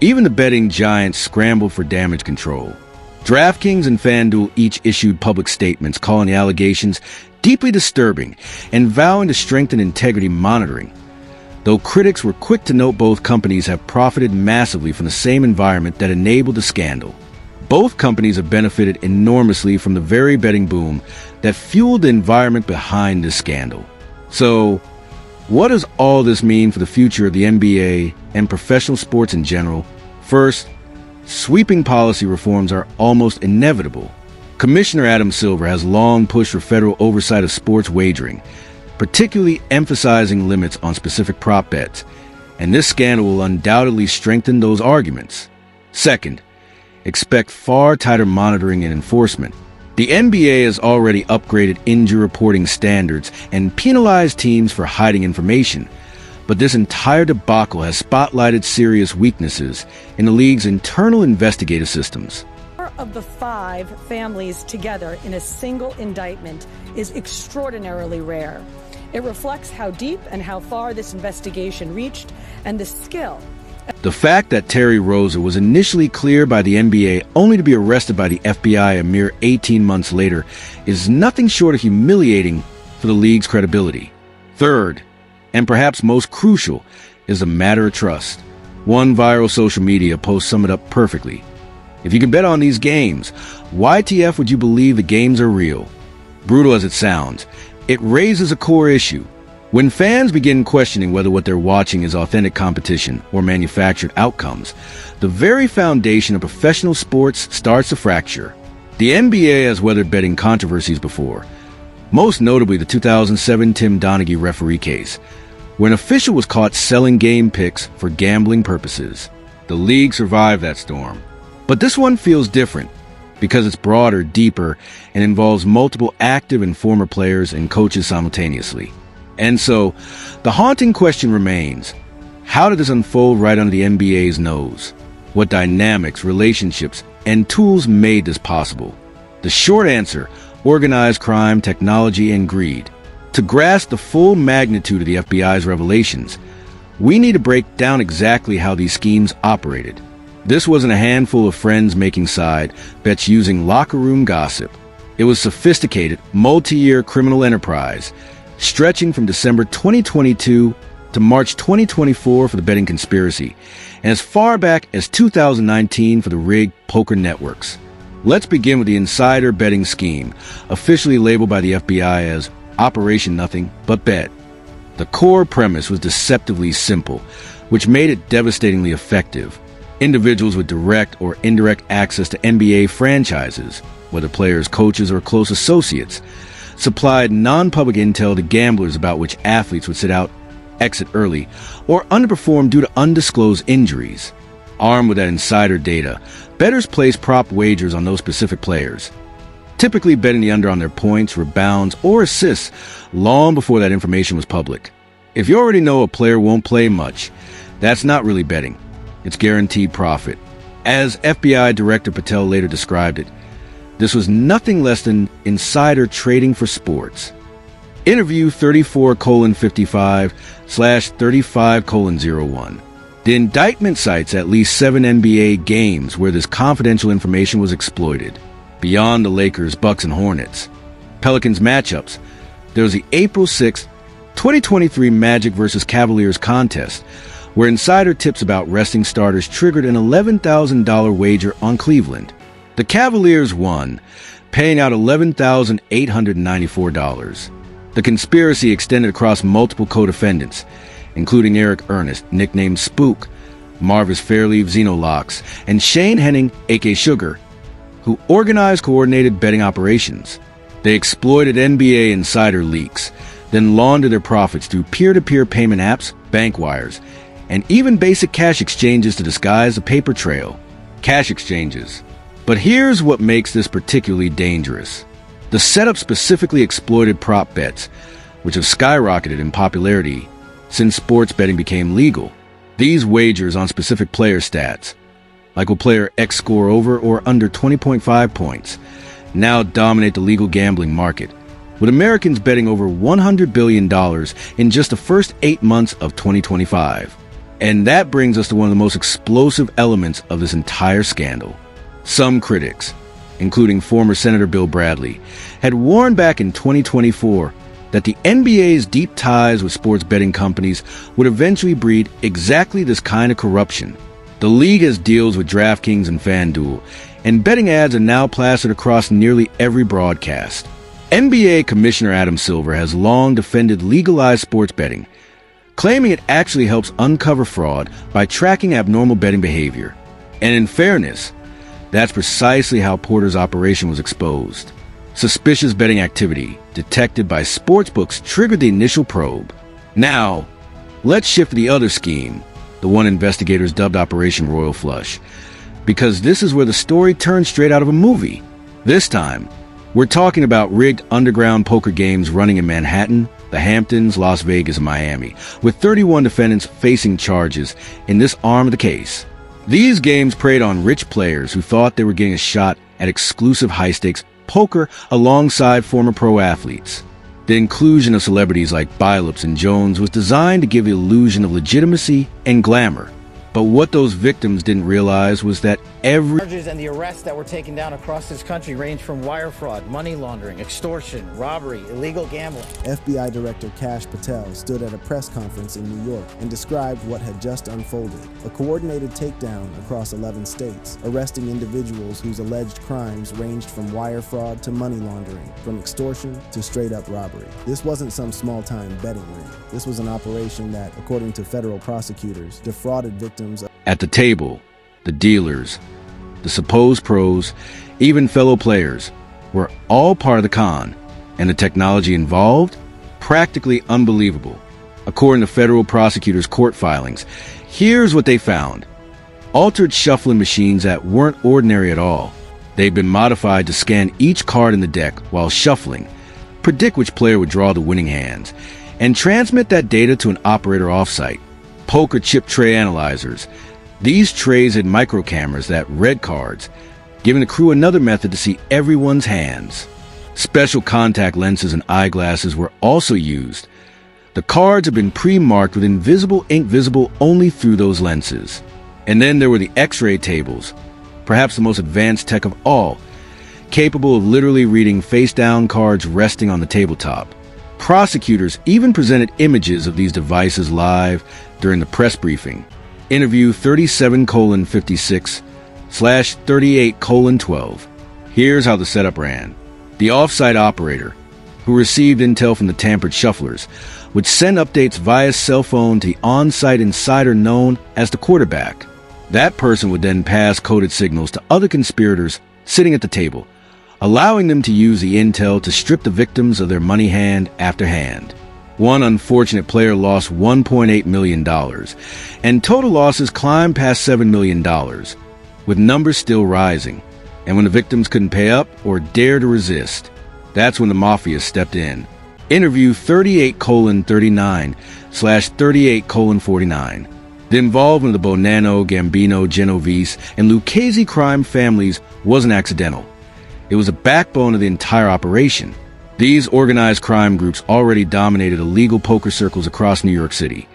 S2: Even the betting giants scrambled for damage control. DraftKings and FanDuel each issued public statements calling the allegations deeply disturbing and vowing to strengthen integrity monitoring. Though critics were quick to note both companies have profited massively from the same environment that enabled the scandal. Both companies have benefited enormously from the very betting boom that fueled the environment behind this scandal. So, what does all this mean for the future of the NBA and professional sports in general? First, sweeping policy reforms are almost inevitable. Commissioner Adam Silver has long pushed for federal oversight of sports wagering, particularly emphasizing limits on specific prop bets, and this scandal will undoubtedly strengthen those arguments. Second, expect far tighter monitoring and enforcement. The NBA has already upgraded injury reporting standards and penalized teams for hiding information, but this entire debacle has spotlighted serious weaknesses in the league's internal investigative systems.
S7: Of the 5 families together in a single indictment is extraordinarily rare. It reflects how deep and how far this investigation reached and the skill.
S2: The fact that Terry Rozier was initially cleared by the NBA only to be arrested by the FBI a mere 18 months later is nothing short of humiliating for the league's credibility. Third, and perhaps most crucial, is a matter of trust. One viral social media post summed it up perfectly. If you can bet on these games, why TF would you believe the games are real? Brutal as it sounds, it raises a core issue. When fans begin questioning whether what they're watching is authentic competition or manufactured outcomes, the very foundation of professional sports starts to fracture. The NBA has weathered betting controversies before, most notably the 2007 Tim Donaghy referee case, where an official was caught selling game picks for gambling purposes. The league survived that storm. But this one feels different because it's broader, deeper, and involves multiple active and former players and coaches simultaneously. And so, the haunting question remains, how did this unfold right under the NBA's nose? What dynamics, relationships, and tools made this possible? The short answer, organized crime, technology, and greed. To grasp the full magnitude of the FBI's revelations, we need to break down exactly how these schemes operated. This wasn't a handful of friends making side bets using locker room gossip. It was sophisticated, multi-year criminal enterprise, stretching from December 2022 to March 2024 for the betting conspiracy, and as far back as 2019 for the rigged poker networks. Let's begin with the insider betting scheme, officially labeled by the FBI as Operation Nothing But Bet. The core premise was deceptively simple, which made it devastatingly effective. Individuals with direct or indirect access to NBA franchises, whether players, coaches, or close associates, supplied non-public intel to gamblers about which athletes would sit out, exit early, or underperform due to undisclosed injuries. Armed with that insider data, bettors placed prop wagers on those specific players, typically betting the under on their points, rebounds, or assists long before that information was public. If you already know a player won't play much, that's not really betting. It's guaranteed profit. As FBI Director Patel later described it, this was nothing less than insider trading for sports. Interview 34:55/35:01. The indictment cites at least 7 NBA games where this confidential information was exploited. Beyond the Lakers, Bucks, and Hornets, Pelicans matchups, there was the April 6, 2023 Magic vs. Cavaliers contest, where insider tips about resting starters triggered an $11,000 wager on Cleveland. The Cavaliers won, paying out $11,894. The conspiracy extended across multiple co-defendants, including Eric Ernest, nicknamed Spook, Marvis Fairleaf Xenolox, and Shane Henning, a.k.a. Sugar, who organized coordinated betting operations. They exploited NBA insider leaks, then laundered their profits through peer-to-peer payment apps, bank wires, and even basic cash exchanges to disguise a paper trail. Cash exchanges. But here's what makes this particularly dangerous. The setup specifically exploited prop bets, which have skyrocketed in popularity since sports betting became legal. These wagers on specific player stats, like will player X score over or under 20.5 points, now dominate the legal gambling market, with Americans betting over $100 billion in just the first 8 months of 2025. And that brings us to one of the most explosive elements of this entire scandal. Some critics, including former Senator Bill Bradley, had warned back in 2024 that the NBA's deep ties with sports betting companies would eventually breed exactly this kind of corruption. The league has deals with DraftKings and FanDuel, and betting ads are now plastered across nearly every broadcast. NBA Commissioner Adam Silver has long defended legalized sports betting, claiming it actually helps uncover fraud by tracking abnormal betting behavior. And in fairness, that's precisely how Porter's operation was exposed. Suspicious betting activity detected by sportsbooks triggered the initial probe. Now, let's shift to the other scheme, the one investigators dubbed Operation Royal Flush, because this is where the story turns straight out of a movie. This time, We're talking about rigged underground poker games running in Manhattan, the Hamptons, Las Vegas, and Miami, with 31 defendants facing charges in this arm of the case. These games preyed on rich players who thought they were getting a shot at exclusive high-stakes poker alongside former pro athletes. The inclusion of celebrities like Billups and Jones was designed to give the illusion of legitimacy and glamour. But what those victims didn't realize was that
S3: Charges and the arrests that were taken down across this country range from wire fraud, money laundering, extortion, robbery, illegal gambling.
S4: FBI Director Kash Patel stood at a press conference in New York and described what had just unfolded. A coordinated takedown across 11 states, arresting individuals whose alleged crimes ranged from wire fraud to money laundering, from extortion to straight-up robbery. This wasn't some small-time betting ring. This was an operation that, according to federal prosecutors, defrauded victims.
S2: At the table, the dealers, the supposed pros, even fellow players, were all part of the con, and the technology involved? Practically unbelievable. According to federal prosecutors' court filings, here's what they found. Altered shuffling machines that weren't ordinary at all. They'd been modified to scan each card in the deck while shuffling, predict which player would draw the winning hands, and transmit that data to an operator offsite. Poker chip tray analyzers. These trays had micro cameras that read cards, giving the crew another method to see everyone's hands. Special contact lenses and eyeglasses were also used. The cards had been pre-marked with invisible ink visible only through those lenses. And then there were the X-ray tables, perhaps the most advanced tech of all, capable of literally reading face-down cards resting on the tabletop. Prosecutors even presented images of these devices live during the press briefing. Interview 37:56/38:12. Here's how the setup ran. The offsite operator, who received intel from the tampered shufflers, would send updates via cell phone to the on-site insider known as the quarterback. That person would then pass coded signals to other conspirators sitting at the table, allowing them to use the intel to strip the victims of their money hand after hand. One unfortunate player lost $1.8 million, and total losses climbed past $7 million, with numbers still rising. And when the victims couldn't pay up or dare to resist, that's when the mafia stepped in. Interview 38:39/38:49. The involvement of the Bonanno, Gambino, Genovese, and Lucchese crime families wasn't accidental. It was the backbone of the entire operation. These organized crime groups already dominated illegal poker circles across New York City.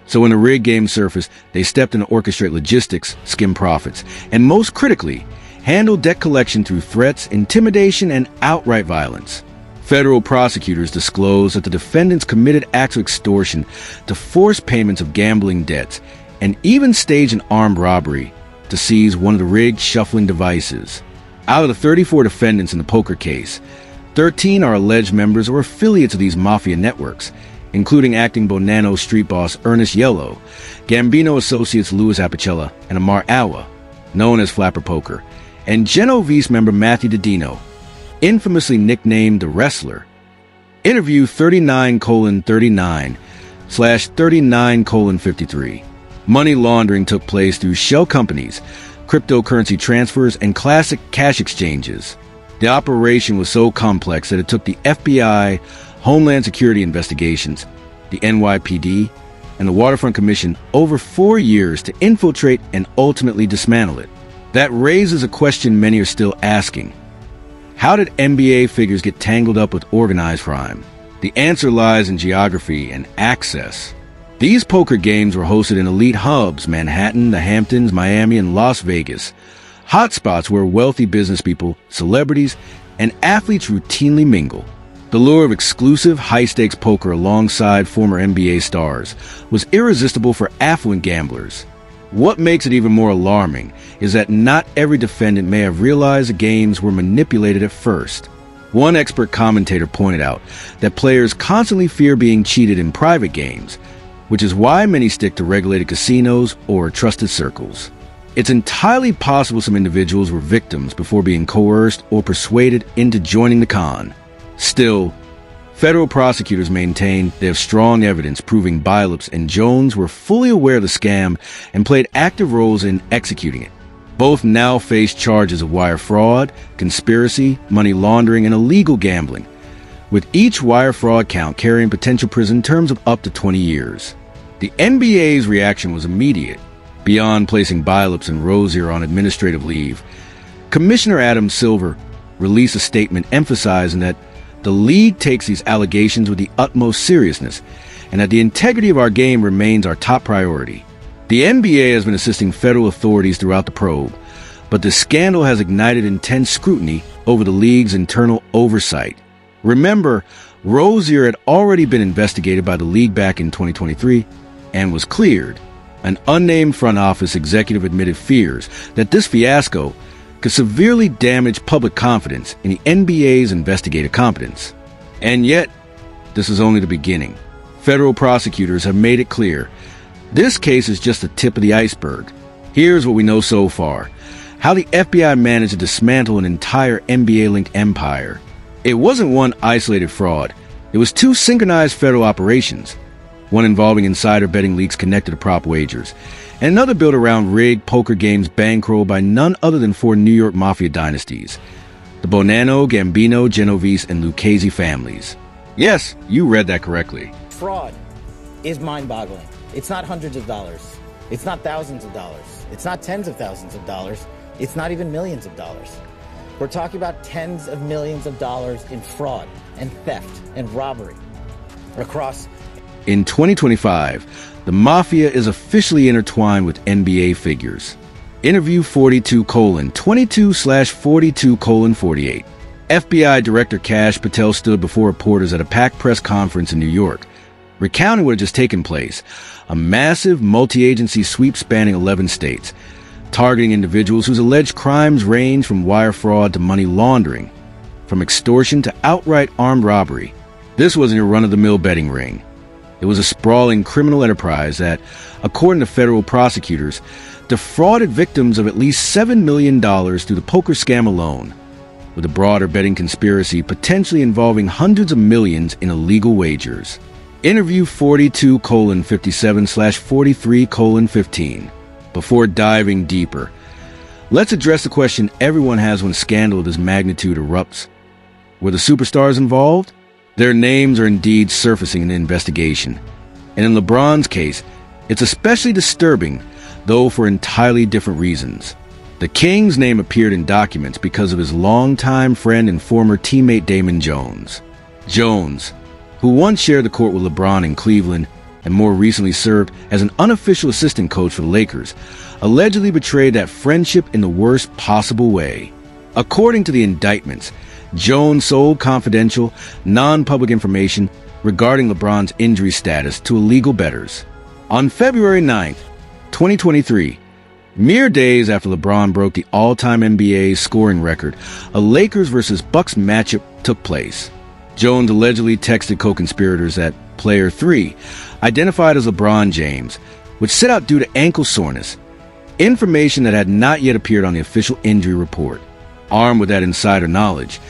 S2: So when the rigged game surfaced, they stepped in to orchestrate logistics, skim profits, and most critically, handle debt collection through threats, intimidation, and outright violence. Federal prosecutors disclosed that the defendants committed acts of extortion to force payments of gambling debts and even staged an armed robbery to seize one of the rigged shuffling devices. Out of the 34 defendants in the poker case, 13 are alleged members or affiliates of these mafia networks, including acting Bonanno street boss Ernest Yellow, Gambino associates Louis Apicella and Amar Awa, known as Flapper Poker, and Genovese member Matthew Didino, infamously nicknamed the Wrestler. Interview 39:39/39:53. Money laundering took place through shell companies, cryptocurrency transfers, and classic cash exchanges. The operation was so complex that it took the FBI, Homeland Security Investigations, the NYPD, and the Waterfront Commission over 4 years to infiltrate and ultimately dismantle it. That raises a question many are still asking. How did NBA figures get tangled up with organized crime? The answer lies in geography and access. These poker games were hosted in elite hubs, Manhattan, the Hamptons, Miami, and Las Vegas, hotspots where wealthy business people, celebrities, and athletes routinely mingle. The lure of exclusive, high-stakes poker alongside former NBA stars was irresistible for affluent gamblers. What makes it even more alarming is that not every defendant may have realized the games were manipulated at first. One expert commentator pointed out that players constantly fear being cheated in private games, which is why many stick to regulated casinos or trusted circles. It's entirely possible some individuals were victims before being coerced or persuaded into joining the con. Still, federal prosecutors maintain they have strong evidence proving Billups and Jones were fully aware of the scam and played active roles in executing it. Both now face charges of wire fraud, conspiracy, money laundering, and illegal gambling, with each wire fraud count carrying potential prison terms of up to 20 years. The NBA's reaction was immediate. Beyond placing Billups and Rozier on administrative leave, Commissioner Adam Silver released a statement emphasizing that the league takes these allegations with the utmost seriousness and that the integrity of our game remains our top priority. The NBA has been assisting federal authorities throughout the probe, but the scandal has ignited intense scrutiny over the league's internal oversight. Remember, Rozier had already been investigated by the league back in 2023 and was cleared. An unnamed front office executive admitted fears that this fiasco could severely damage public confidence in the NBA's investigative competence. And yet, this is only the beginning. Federal prosecutors have made it clear this case is just the tip of the iceberg. Here's what we know so far: how the FBI managed to dismantle an entire NBA-linked empire. It wasn't one isolated fraud. It was two synchronized federal operations, one involving insider betting leaks connected to prop wagers, and another built around rigged poker games bankrolled by none other than four New York mafia dynasties: the Bonanno, Gambino, Genovese, and Lucchese families. Yes, you read that correctly.
S3: Fraud is mind-boggling. It's not hundreds of dollars. It's not thousands of dollars. It's not tens of thousands of dollars. It's not even millions of dollars. We're talking about tens of millions of dollars in fraud and theft and robbery across.
S2: In 2025, the mafia is officially intertwined with NBA figures. Interview 42:22/42:48. FBI Director Kash Patel stood before reporters at a packed press conference in New York, recounting what had just taken place: a massive multi-agency sweep spanning 11 states, targeting individuals whose alleged crimes range from wire fraud to money laundering, from extortion to outright armed robbery. This wasn't a run-of-the-mill betting ring. It was a sprawling criminal enterprise that, according to federal prosecutors, defrauded victims of at least $7 million through the poker scam alone, with a broader betting conspiracy potentially involving hundreds of millions in illegal wagers. Interview 42:57/43:15. Before diving deeper, let's address the question everyone has when a scandal of this magnitude erupts. Were the superstars involved? Their names are indeed surfacing in the investigation. And in LeBron's case, it's especially disturbing, though for entirely different reasons. The King's name appeared in documents because of his longtime friend and former teammate Damon Jones. Jones, who once shared the court with LeBron in Cleveland and more recently served as an unofficial assistant coach for the Lakers, allegedly betrayed that friendship in the worst possible way. According to the indictments, Jones sold confidential, non-public information regarding LeBron's injury status to illegal bettors. On February 9th, 2023, mere days after LeBron broke the all-time NBA scoring record, a Lakers versus Bucks matchup took place. Jones allegedly texted co-conspirators that Player 3, identified as LeBron James, would sit out due to ankle soreness, information that had not yet appeared on the official injury report. Armed with that insider knowledge,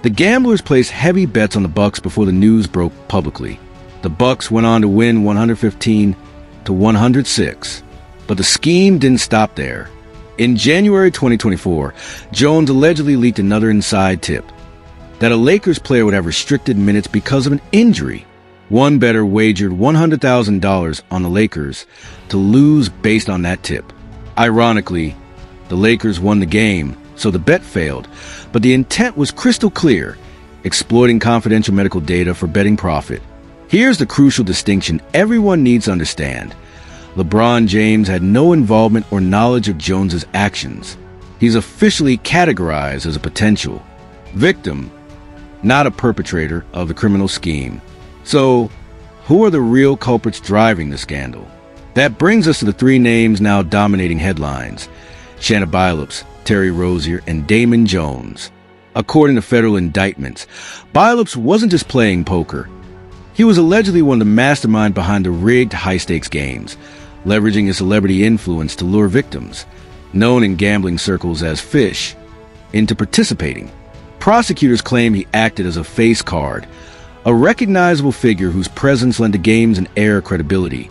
S2: the gamblers placed heavy bets on the Bucks before the news broke publicly. The Bucks went on to win 115-106, but the scheme didn't stop there. In January 2024, Jones allegedly leaked another inside tip: that a Lakers player would have restricted minutes because of an injury. One bettor wagered $100,000 on the Lakers to lose based on that tip. Ironically, the Lakers won the game, so the bet failed, but the intent was crystal clear: exploiting confidential medical data for betting profit. Here's the crucial distinction everyone needs to understand. LeBron James had no involvement or knowledge of Jones's actions. He's officially categorized as a potential victim, not a perpetrator of the criminal scheme. So, who are the real culprits driving the scandal? That brings us to the three names now dominating headlines: Shanna Billups, Terry Rozier, and Damon Jones. According to federal indictments, Billups wasn't just playing poker. He was allegedly one of the masterminds behind the rigged high-stakes games, leveraging his celebrity influence to lure victims, known in gambling circles as fish, into participating. Prosecutors claim he acted as a face card, a recognizable figure whose presence lent the games an air of credibility,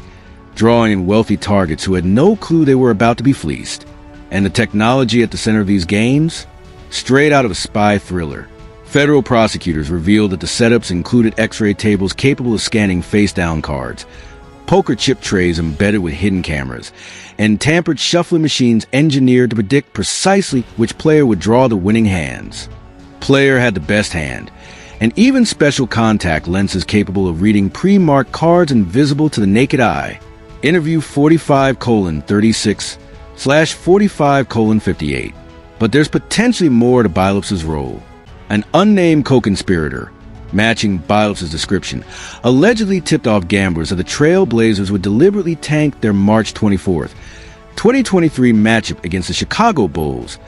S2: drawing in wealthy targets who had no clue they were about to be fleeced. And the technology at the center of these games? Straight out of a spy thriller. Federal prosecutors revealed that the setups included X-ray tables capable of scanning face-down cards, poker chip trays embedded with hidden cameras, and tampered shuffling machines engineered to predict precisely which player would draw the winning hands. Player had the best hand, and even special contact lenses capable of reading pre-marked cards invisible to the naked eye. Interview 45:36/45:58. But there's potentially more to Billups' role. An unnamed co-conspirator, matching Billups' description, allegedly tipped off gamblers that the Trail Blazers would deliberately tank their March 24th, 2023 matchup against the Chicago Bulls,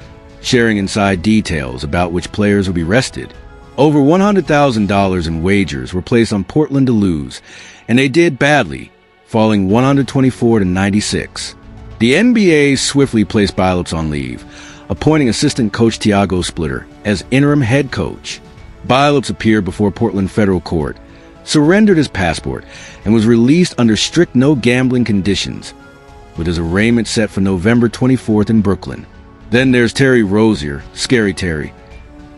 S2: sharing inside details about which players would be rested. Over $100,000 in wagers were placed on Portland to lose, and they did badly, falling 124-96. The NBA swiftly placed Billups on leave, appointing assistant coach Tiago Splitter as interim head coach. Billups appeared before Portland federal court, surrendered his passport, and was released under strict no-gambling conditions, with his arraignment set for November 24th in Brooklyn. Then there's Terry Rozier, Scary Terry,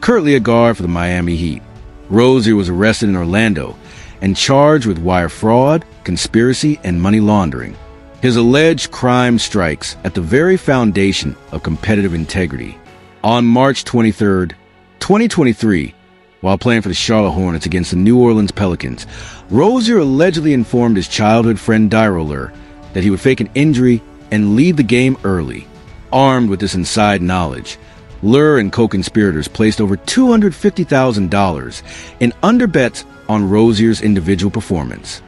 S2: currently a guard for the Miami Heat. Rozier was arrested in Orlando and charged with wire fraud, conspiracy, and money laundering. His alleged crime strikes at the very foundation of competitive integrity. On March 23rd, 2023, while playing for the Charlotte Hornets against the New Orleans Pelicans, Rozier allegedly informed his childhood friend Dairo Lur that he would fake an injury and leave the game early. Armed with this inside knowledge, Lur and co-conspirators placed over $250,000 in underbets on Rozier's individual performance.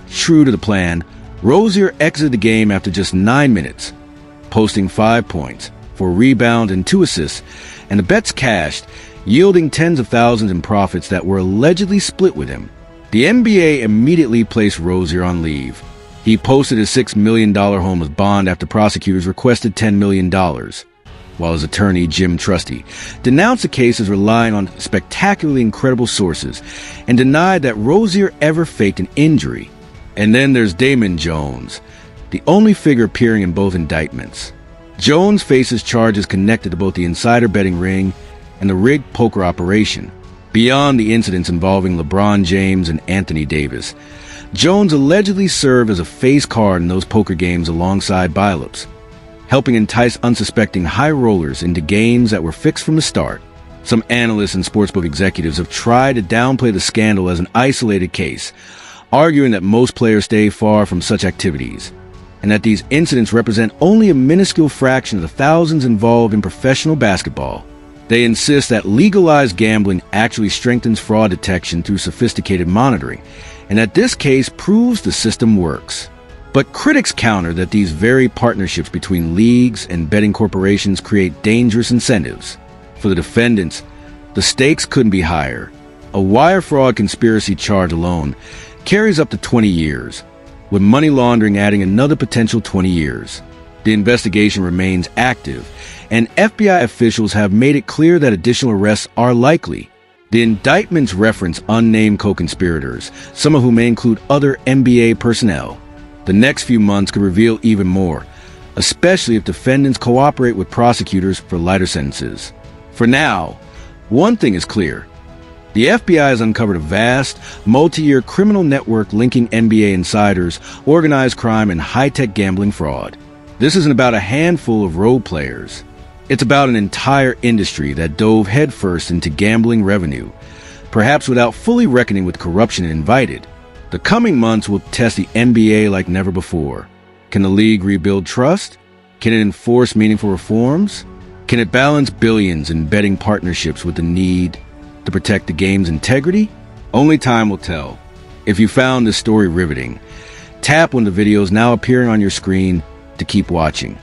S2: True to the plan, Rozier exited the game after just 9 minutes, posting 5 points, 4 rebounds, and 2 assists, and the bets cashed, yielding tens of thousands in profits that were allegedly split with him. The NBA immediately placed Rozier on leave. He posted his $6 million homeless bond after prosecutors requested $10 million, while his attorney, Jim Trusty, denounced the case as relying on spectacularly incredible sources and denied that Rozier ever faked an injury. And then there's Damon Jones, the only figure appearing in both indictments. Jones faces charges connected to both the insider betting ring and the rigged poker operation. Beyond the incidents involving LeBron James and Anthony Davis, Jones allegedly served as a face card in those poker games alongside Billups, helping entice unsuspecting high rollers into games that were fixed from the start. Some analysts and sportsbook executives have tried to downplay the scandal as an isolated case, arguing that most players stay far from such activities, and that these incidents represent only a minuscule fraction of the thousands involved in professional basketball. They insist that legalized gambling actually strengthens fraud detection through sophisticated monitoring, and that this case proves the system works. But critics counter that these very partnerships between leagues and betting corporations create dangerous incentives. For the defendants, the stakes couldn't be higher. A wire fraud conspiracy charge alone carries up to 20 years, with money laundering adding another potential 20 years. The investigation remains active, and FBI officials have made it clear that additional arrests are likely. The indictments reference unnamed co-conspirators, some of whom may include other NBA personnel. The next few months could reveal even more, especially if defendants cooperate with prosecutors for lighter sentences. For now, one thing is clear. The FBI has uncovered a vast, multi-year criminal network linking NBA insiders, organized crime, and high-tech gambling fraud. This isn't about a handful of role players. It's about an entire industry that dove headfirst into gambling revenue, perhaps without fully reckoning with corruption it invited. The coming months will test the NBA like never before. Can the league rebuild trust? Can it enforce meaningful reforms? Can it balance billions in betting partnerships with the need to protect the game's integrity? Only time will tell. If you found this story riveting, tap one of the videos now appearing on your screen to keep watching.